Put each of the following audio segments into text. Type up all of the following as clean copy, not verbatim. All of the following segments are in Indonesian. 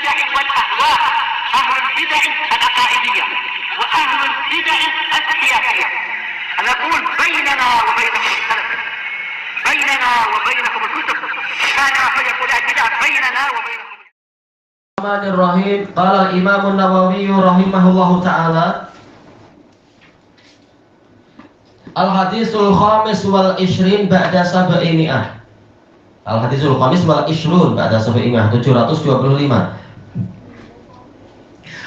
البدع والأهواء، أهل البدع العقائدية وأهل البدع السياسية. نقول بيننا وبينكم السلف، بيننا وبينكم الكتب، كان فيقول البدع بيننا وبينكم. Bismillahirrahmanirrahim. Qala al-Imam an-Nawawi rahimahullahu ta'ala, Al-Hadisul Khamis wal Ishrin ba'da Sab'imi'ah. Al-Hadisul Khamis wal Ishrun ba'da Sab'imi'ah, 725.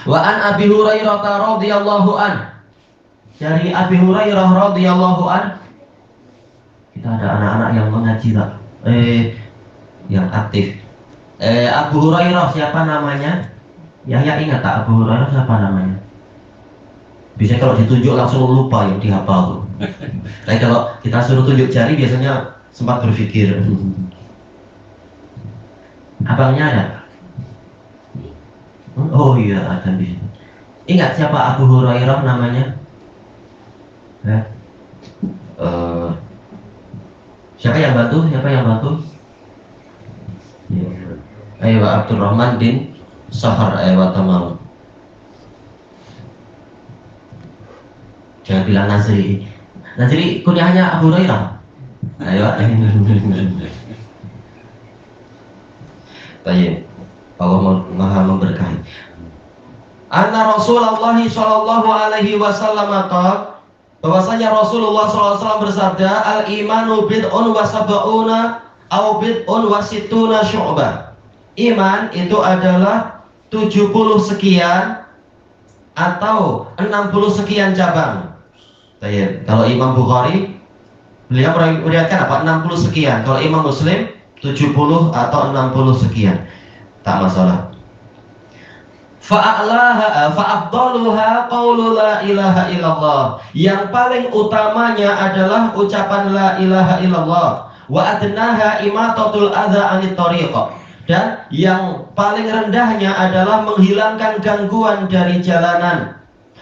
Wa an Abi Hurairah radhiyallahu an. Dari Abi Hurairah radhiyallahu an. Kita ada anak-anak yang mengaji tak? Yang aktif. Abu Hurairah siapa namanya? Yahya ingat tak Abu Hurairah siapa namanya? Biasanya kalau ditunjuk langsung lupa yang dihafal tuh. Tapi kalau kita suruh tunjuk jari biasanya sempat berpikir. Abangnya ada? Oh iya ada di situ. Ingat siapa Abu Hurairah namanya? Siapa yang bantu? Siapa yang bantu? Ayo Abdurrahman bin Sahar ayo tamam. Jangan bilang Nazri. Nazri kunyahnya Abu Hurairah. Ayo. Baik. Allah Maha memberkahi. Anna Rasulullah sallallahu alaihi wasallam qala, bahwasanya Rasulullah sallallahu alaihi wasallam bersabda, al-imanu bid'un wa sab'una aw bid'un wa sittuna syu'bah. Iman itu adalah 70 sekian atau 60 sekian cabang. Kalau Imam Bukhari beliau meriwayatkan apa? 60 sekian. Kalau Imam Muslim 70 atau 60 sekian. Tak masalah. Fa'afdaluha qaulu la ilaha illallah. Yang paling utamanya adalah ucapan la ilaha illallah. Wa adnaha imatatul adza 'anit thariq. Dan yang paling rendahnya adalah menghilangkan gangguan dari jalanan.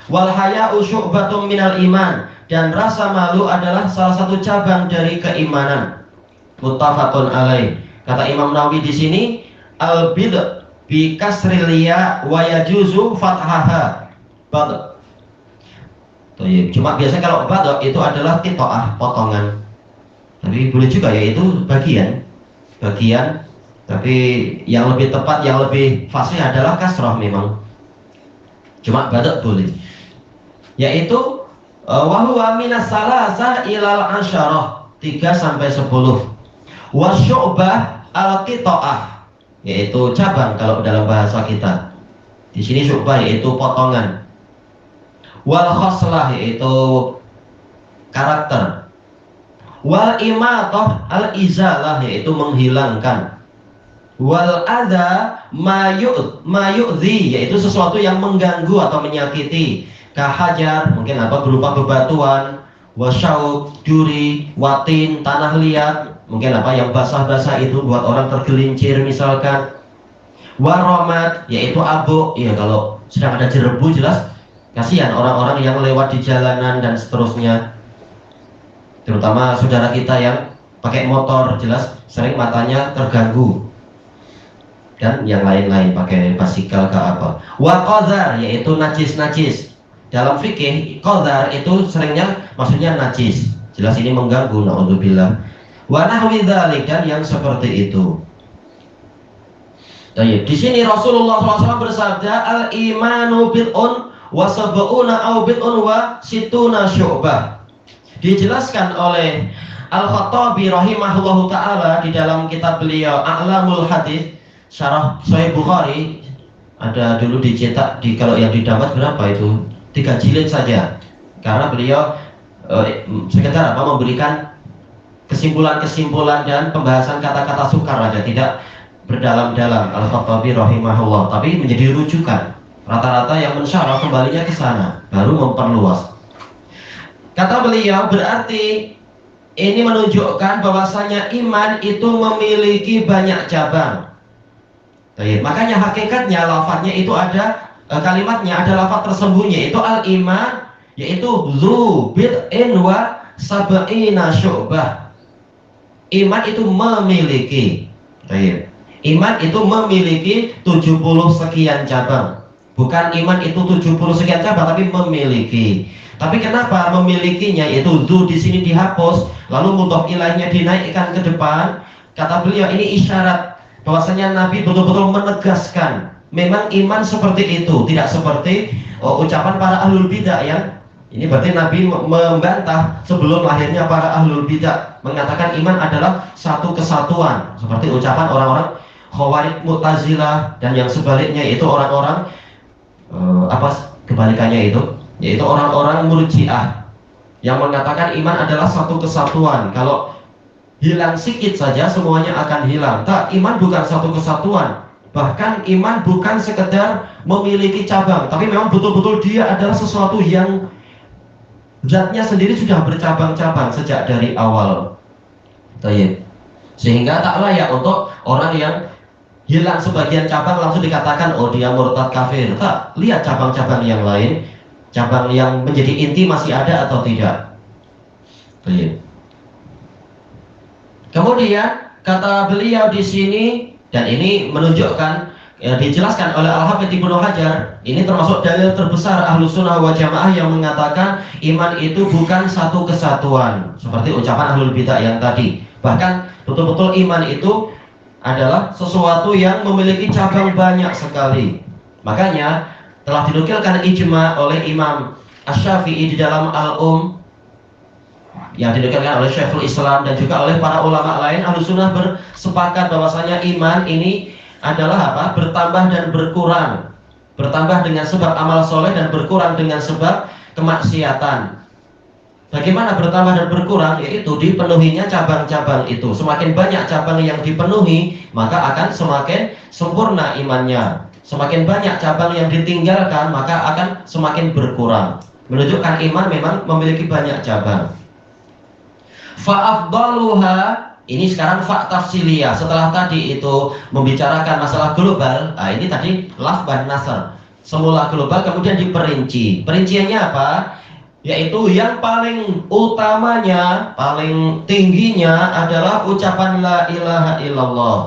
Wal haya'u syu'batun minal iman. Dan rasa malu adalah salah satu cabang dari keimanan. Muttafaqun alaih. Kata Imam Nawawi di sini, al bid' bi kasril ya wa yajuzu fathaha. Bad'. Cuma biasanya kalau bad' itu adalah qita'ah, potongan. Tapi boleh juga yaitu bagian. Tapi yang lebih tepat, yang lebih fasih adalah kasrah memang. Cuma bad' boleh. Yaitu wa huwa minas salasah ilal asyarah, 3 sampai 10. Wa syu'bah al-qita'ah, yaitu cabang kalau dalam bahasa kita. Di sini syu'bah yaitu potongan. Wal khoslah yaitu karakter. Wal imatah al-izalah yaitu menghilangkan. Wal adza ma yu'dhi yaitu sesuatu yang mengganggu atau menyakiti. Kahajar mungkin apa berupa bebatuan, wasyauk, duri, watin, tanah liat, mungkin apa yang basah-basah itu buat orang tergelincir misalkan. Waromat yaitu abu, ya kalau sedang ada jerebu jelas kasihan orang-orang yang lewat di jalanan dan seterusnya. Terutama saudara kita yang pakai motor jelas sering matanya terganggu. Dan yang lain-lain pakai basikal ke apa. Wa qadhar yaitu najis-najis. Dalam fikih qadhar itu seringnya maksudnya najis. Jelas ini mengganggu, naudzubillah. Wa nahwi dzalik dan yang seperti itu. Di sini Rasulullah SAW bersabda al-imanu bid'un wa sab'una aw bid'un wa sittuna syu'bah. Dijelaskan oleh Al-Khattabi rahimahullahu ta'ala di dalam kitab beliau A'lamul Hadits Syarah Sahih Bukhari. Ada dulu dicetak kalau yang di Damas berapa itu? 3 jilid saja. Karena beliau sekedar apa memberikan kesimpulan-kesimpulan dan pembahasan kata-kata sukar aja, tidak berdalam-dalam. Al-Khattabi rahimahullah, tapi menjadi rujukan. Rata-rata yang mensyarah kembalinya ke sana, baru memperluas. Kata beliau berarti ini menunjukkan bahwasanya iman itu memiliki banyak cabang. Makanya hakikatnya lafadznya itu ada kalimatnya ada lafadz tersembunyi yaitu al-iman, yaitu zu bid'in wa sab'ina syu'bah. Iman itu memiliki Iman itu memiliki 70 sekian cabang. Bukan iman itu 70 sekian cabang, tapi memiliki. Tapi kenapa memilikinya itu zu di sini dihapus, lalu mudhof ilaihnya dinaikkan ke depan? Kata beliau ini isyarat bahwasanya Nabi betul-betul menegaskan memang iman seperti itu, tidak seperti ucapan para ahlul bidah ya. Ini berarti Nabi membantah sebelum lahirnya para ahlul bidah, mengatakan iman adalah satu kesatuan, seperti ucapan orang-orang Khawarij, Mu'tazilah, dan yang sebaliknya itu orang-orang kebalikannya itu, yaitu orang-orang Murji'ah yang mengatakan iman adalah satu kesatuan. Kalau hilang sedikit saja semuanya akan hilang. Tak, iman bukan satu kesatuan. Bahkan iman bukan sekedar memiliki cabang, tapi memang betul-betul dia adalah sesuatu yang zatnya sendiri sudah bercabang-cabang sejak dari awal. Sehingga tak layak untuk orang yang hilang sebagian cabang langsung dikatakan oh dia murtad kafir. Tak, lihat cabang-cabang yang lain, cabang yang menjadi inti masih ada atau tidak. Kemudian kata beliau di sini, dan ini menunjukkan dijelaskan oleh Al-Hafidz Ibnu Hajar, ini termasuk dalil terbesar Ahlus Sunnah wal Jamaah yang mengatakan iman itu bukan satu kesatuan seperti ucapan Ahlul Bidah yang tadi. Bahkan betul-betul iman itu adalah sesuatu yang memiliki cabang banyak sekali. Makanya telah dinukilkan ijma oleh Imam Asy-Syafi'i di dalam Al-Um, yang dinukilkan oleh Syekhul Islam dan juga oleh para ulama lain. Ahlus Sunnah bersepakat bahwasanya iman ini adalah apa? Bertambah dan berkurang. Bertambah dengan sebab amal soleh dan berkurang dengan sebab kemaksiatan. Bagaimana bertambah dan berkurang? Yaitu dipenuhinya cabang-cabang itu. Semakin banyak cabang yang dipenuhi, maka akan semakin sempurna imannya. Semakin banyak cabang yang ditinggalkan, maka akan semakin berkurang. Menunjukkan iman memang memiliki banyak cabang. Fa'afdaluha, ini sekarang fa tafsiliyah. Setelah tadi itu membicarakan masalah global, ini tadi lafban nasr, semula global kemudian diperinci. Perinciannya apa? Yaitu yang paling utamanya, paling tingginya adalah ucapan la ilaha illallah.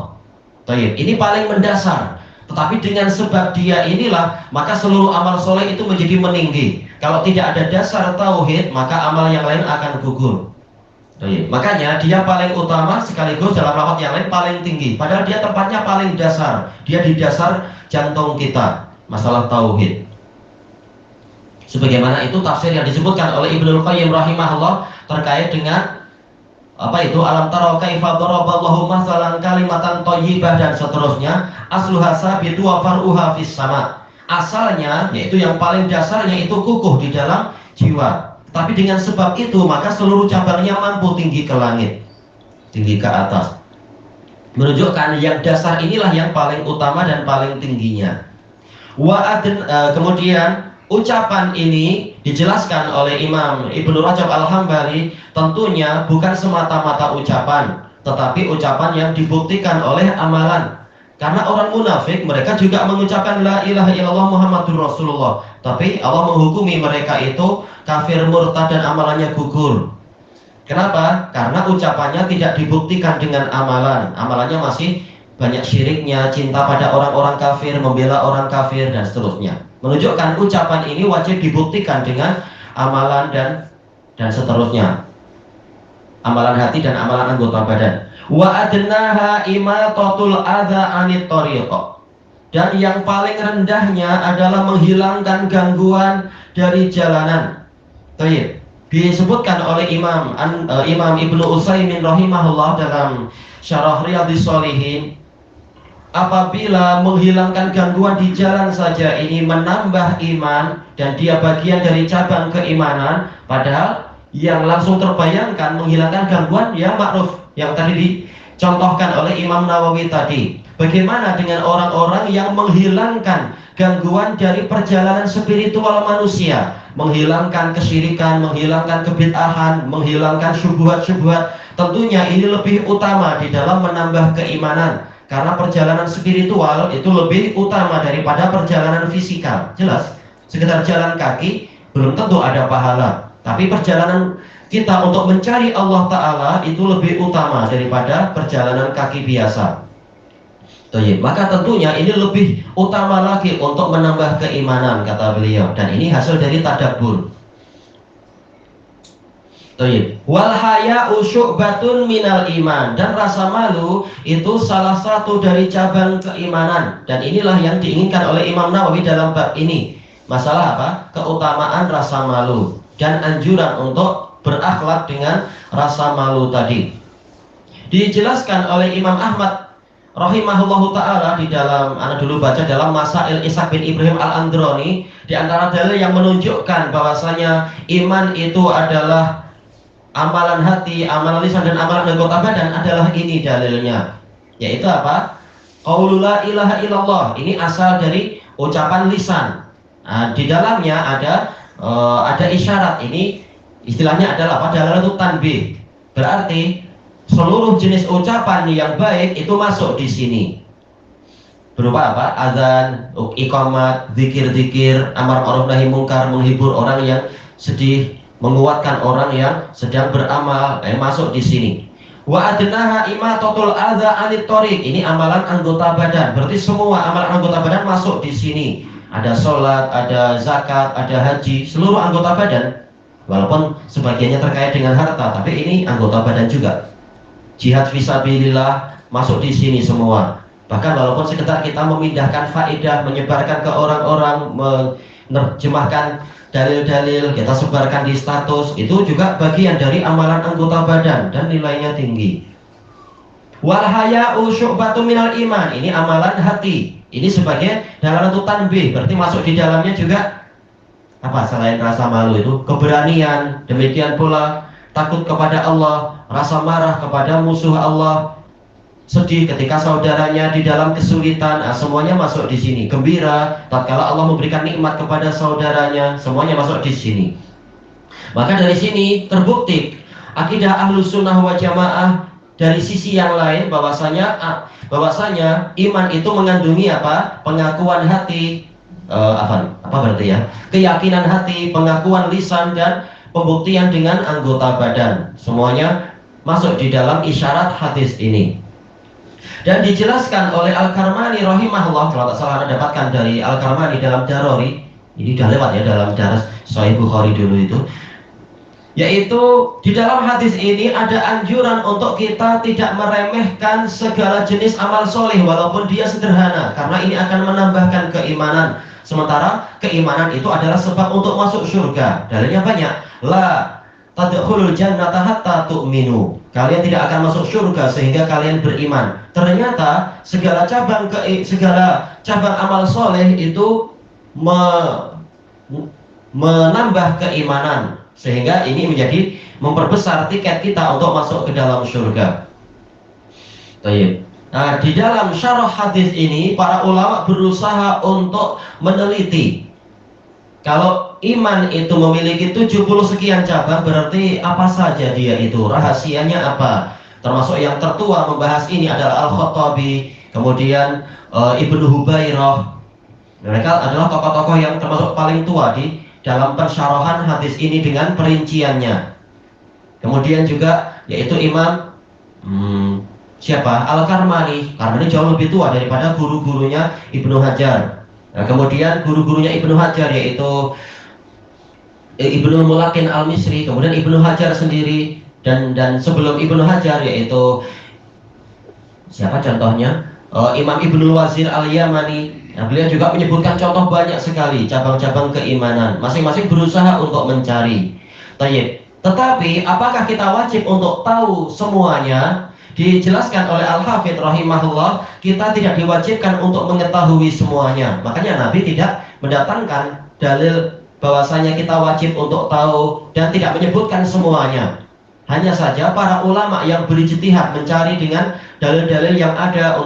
Ini paling mendasar. Tetapi dengan sebab dia inilah, maka seluruh amal soleh itu menjadi meninggi. Kalau tidak ada dasar tauhid, maka amal yang lain akan gugur. Makanya dia paling utama sekaligus dalam lafaz yang lain paling tinggi. Padahal dia tempatnya paling dasar. Dia di dasar jantung kita, masalah tauhid. Sebagaimana itu tafsir yang disebutkan oleh Ibnul Qayyim rahimahullah terkait dengan alam tara kaifa daraballahu mathalan kalimatan thayyibah dan seterusnya, asluha sabitu wa far'uha fis sama. Asalnya yaitu yang paling dasarnya itu kukuh di dalam jiwa. Tapi dengan sebab itu maka seluruh cabangnya mampu tinggi ke langit, tinggi ke atas. Menunjukkan yang dasar inilah yang paling utama dan paling tingginya. Kemudian ucapan ini dijelaskan oleh Imam Ibnu Rajab Al-Hambali, tentunya bukan semata-mata ucapan, tetapi ucapan yang dibuktikan oleh amalan. Karena orang munafik mereka juga mengucapkan la ilaha illallah Muhammadur Rasulullah, tapi Allah menghukumi mereka itu kafir murtad dan amalannya gugur. Kenapa? Karena ucapannya tidak dibuktikan dengan amalan. Amalannya masih banyak syiriknya, cinta pada orang-orang kafir, membela orang kafir dan seterusnya. Menunjukkan ucapan ini wajib dibuktikan dengan amalan dan seterusnya. Amalan hati dan amalan anggota badan. Wa adnaha imatatul adza anit thariq. Dan yang paling rendahnya adalah menghilangkan gangguan dari jalanan. Baik. Disebutkan oleh Imam Ibnu Utsaimin rahimahullah dalam Syarah Riyadhis Shalihin, apabila menghilangkan gangguan di jalan saja ini menambah iman dan dia bagian dari cabang keimanan, padahal yang langsung terbayangkan menghilangkan gangguan ya ma'ruf yang tadi dicontohkan oleh Imam Nawawi tadi. Bagaimana dengan orang-orang yang menghilangkan gangguan dari perjalanan spiritual manusia, menghilangkan kesyirikan, menghilangkan kebid'ahan, menghilangkan syubhat-syubhat? Tentunya ini lebih utama di dalam menambah keimanan. Karena perjalanan spiritual itu lebih utama daripada perjalanan fisikal. Jelas, sekedar jalan kaki belum tentu ada pahala. Tapi perjalanan kita untuk mencari Allah Ta'ala itu lebih utama daripada perjalanan kaki biasa. Maka tentunya ini lebih utama lagi untuk menambah keimanan, kata beliau, dan ini hasil dari tadabbur. Wal haya'u syu'batun minal iman, dan rasa malu itu salah satu dari cabang keimanan, dan inilah yang diinginkan oleh Imam Nawawi dalam bab ini. Masalah apa? Keutamaan rasa malu dan anjuran untuk berakhlak dengan rasa malu tadi. Dijelaskan oleh Imam Ahmad rahimahullahu ta'ala di dalam, anak dulu baca dalam Masail Ishaq bin Ibrahim al-Andrani, di antara dalil yang menunjukkan bahwasanya iman itu adalah amalan hati, amalan lisan, dan amalan anggota badan adalah ini dalilnya, yaitu apa? Qaulu la ilaha illallah. Ini asal dari ucapan lisan. Nah, di dalamnya ada isyarat. Ini istilahnya adalah apa? Dalalatul tanbih. Berarti seluruh jenis ucapan yang baik itu masuk di sini. Berupa apa? Azan, iqamat, zikir-zikir, amar ma'ruf nahi munkar, menghibur orang yang sedih, menguatkan orang yang sedang beramal, masuk di sini. Wa adnaha imatatul adza anit thoriq. Ini amalan anggota badan. Berarti semua amalan anggota badan masuk di sini. Ada sholat, ada zakat, ada haji, seluruh anggota badan. Walaupun sebagiannya terkait dengan harta, tapi ini anggota badan juga. Jihad fisabilillah masuk di sini semua. Bahkan walaupun sekedar kita memindahkan faedah, menyebarkan ke orang-orang, menerjemahkan dalil-dalil, kita sebarkan di status, itu juga bagian dari amalan anggota badan dan nilainya tinggi. Wal haya'u syu'batun minal iman. Ini amalan hati. Ini sebagai dalalatul tanbih, berarti masuk di dalamnya juga apa selain rasa malu itu? Keberanian, demikian pula takut kepada Allah, rasa marah kepada musuh Allah, sedih ketika saudaranya di dalam kesulitan, semuanya masuk di sini. Gembira tatkala Allah memberikan nikmat kepada saudaranya, semuanya masuk di sini. Maka dari sini terbukti akidah Ahlus Sunnah wa Jamaah dari sisi yang lain, bahwasanya iman itu mengandungi apa? Pengakuan hati, apa berarti ya? Keyakinan hati, pengakuan lisan, dan pembuktian dengan anggota badan. Semuanya masuk di dalam isyarat hadis ini. Dan dijelaskan oleh Al-Karmani rahimahullah, kalau tak salah Anda dapatkan dari Al-Karmani dalam Darori, ini sudah lewat ya dalam daras Sahih Bukhari dulu itu, yaitu di dalam hadis ini ada anjuran untuk kita tidak meremehkan segala jenis amal soleh walaupun dia sederhana, karena ini akan menambahkan keimanan. Sementara keimanan itu adalah sebab untuk masuk surga. Dalilnya banyak. La tadkhulul jannata hatta tu'minu. Kalian tidak akan masuk surga sehingga kalian beriman. Ternyata segala cabang amal soleh itu menambah keimanan, sehingga ini menjadi memperbesar tiket kita untuk masuk ke dalam surga. Nah, di dalam syarah hadis ini para ulama berusaha untuk meneliti, kalau iman itu memiliki 70 sekian cabang, berarti apa saja dia itu, rahasianya apa? Termasuk yang tertua membahas ini adalah Al-Khattabi, kemudian Ibnu Hubairah. Mereka adalah tokoh-tokoh yang termasuk paling tua di dalam pensyarahan hadis ini dengan perinciannya. Kemudian juga yaitu Imam siapa? Al-Karmani. Karmani jauh lebih tua daripada guru-gurunya Ibnu Hajar. Nah, kemudian guru-gurunya Ibnu Hajar yaitu Ibnu Mulakin Al-Misri, kemudian Ibnu Hajar sendiri, dan sebelum Ibnu Hajar yaitu siapa contohnya? Imam Ibnu Wazir Al-Yamani. Nah, beliau juga menyebutkan contoh banyak sekali cabang-cabang keimanan. Masing-masing berusaha untuk mencari. Tetapi apakah kita wajib untuk tahu semuanya? Dijelaskan oleh Al-Hafidh rahimahullah, kita tidak diwajibkan untuk mengetahui semuanya. Makanya Nabi tidak mendatangkan dalil bahwasanya kita wajib untuk tahu dan tidak menyebutkan semuanya. Hanya saja para ulama yang berijtihad mencari dengan dalil-dalil yang ada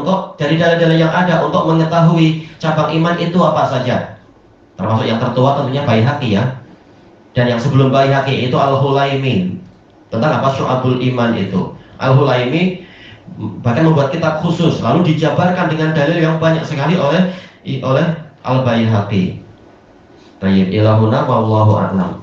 untuk mengetahui cabang iman itu apa saja. Termasuk yang tertua tentunya Baihaqi ya. Dan yang sebelum Baihaqi itu Al-Hulaimi. Tentang apa Syu'abul Iman itu. Al-Hulaimi bahkan membuat kitab khusus, lalu dijabarkan dengan dalil yang banyak sekali oleh Al-Baihaqi. Baik, ilahuna wallahu a'lam.